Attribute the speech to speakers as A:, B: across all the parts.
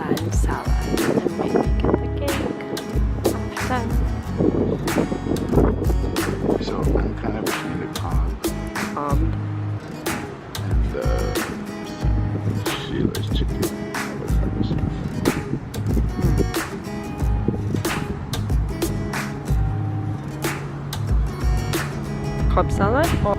A: and salad, and maybe get the cake after.
B: So I'm kind of between the cob and the Sheila's chicken avocado stuff.
A: Cobb salad or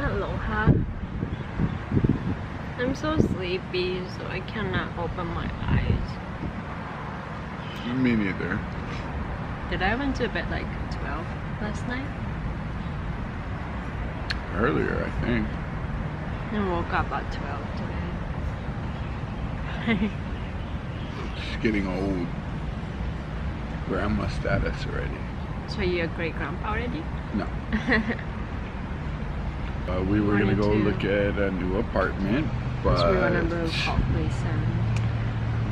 A: Aloha. I'm so sleepy, so I cannot open my eyes.
B: Me neither.
A: Did I went to bed like 12 last night?
B: Earlier, I think.
A: And woke up at 12 today.
B: She's getting old. Grandma status already.
A: So you're a great grandpa already?
B: No. We were gonna go look at a new apartment, but
A: we wanna move hopefully soon.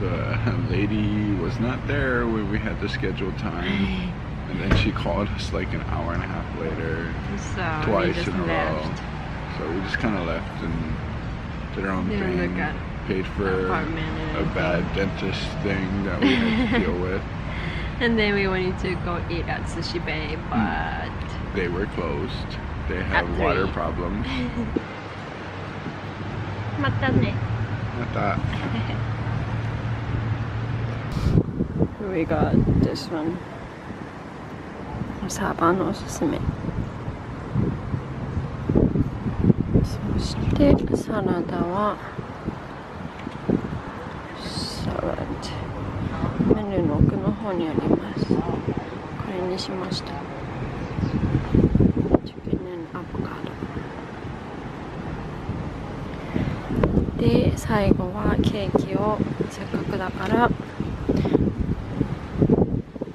B: the lady was not there when we had the scheduled time, and then she called us like an hour and a half later,
A: So
B: twice
A: we just
B: in a
A: left.
B: row. So we just kind of left and did our own
A: Didn't
B: thing.
A: look at
B: Paid for
A: apartment and
B: a bad dentist thing that we had to deal with.
A: And then we wanted to go eat at Sushi Bay, but
B: They were closed. They have
A: At
B: water
A: 3.
B: problems.
A: またね。
B: また
A: We got this one. サバのおすすめ。そしてサラダはサラダ。メニューの奥の方にあります。これにしました。チキン&アボカド。で、最後はケーキをせっかくだから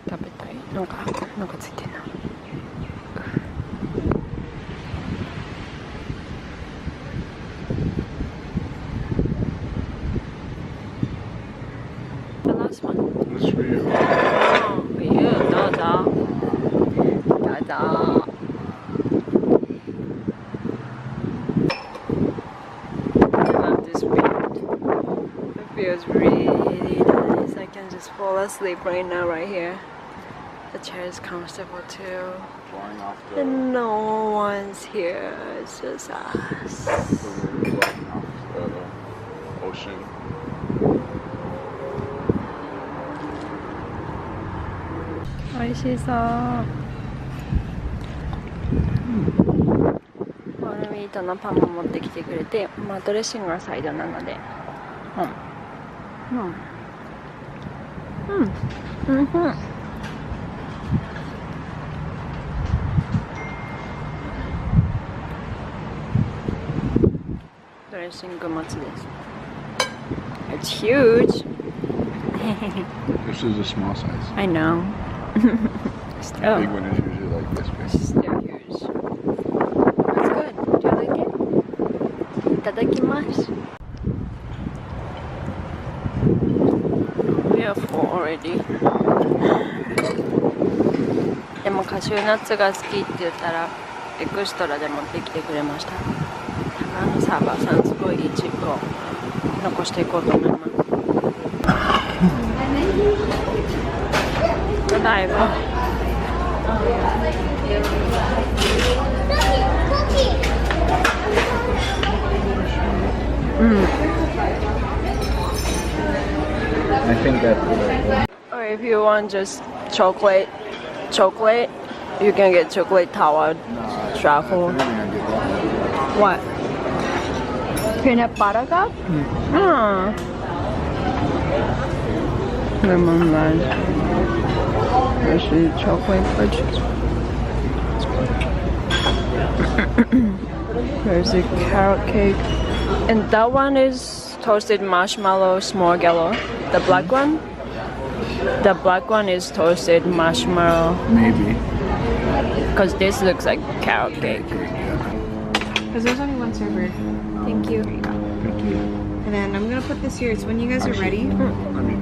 A: 食べたい。なんかついてるな。The last one.
B: That's for you.
A: Oh, for you. どうぞ。どうぞ。I love this wind. It feels really nice. I can just fall asleep right now, right here. The chair is comfortable too.
B: Flying off the,
A: And no one's here. It's just us.
B: flying off the ocean.
A: Delicious. ホールミートのパンも持ってきてくれて、まあドレッシングはサイドなので、ドレッシング待ちです。It's huge.
B: This is a small size.
A: I know. Still.
B: Big one is usually like this big.
A: Still huge. That's good. Do you like it? いただきます。We are full already. でもカシューナッツが好きって言ったらエクストラで持ってきてくれました。サーバーさんすごいいいチップを残していこうと思います。だいぶ。
B: I think that's good.
A: Or if you want just chocolate, you can get chocolate tower truffle. What? Peanut butter cup? Lemon lime. Actually, chocolate fudge. There's a carrot cake. And that one is toasted marshmallow small gallo. The black one? The black one is toasted marshmallow.
B: Maybe.
A: Because this looks like carrot cake.
C: Because there's only one server. Thank you.
B: Thank you.
C: And then I'm gonna put this here. It's when you guys are ready.
B: Let me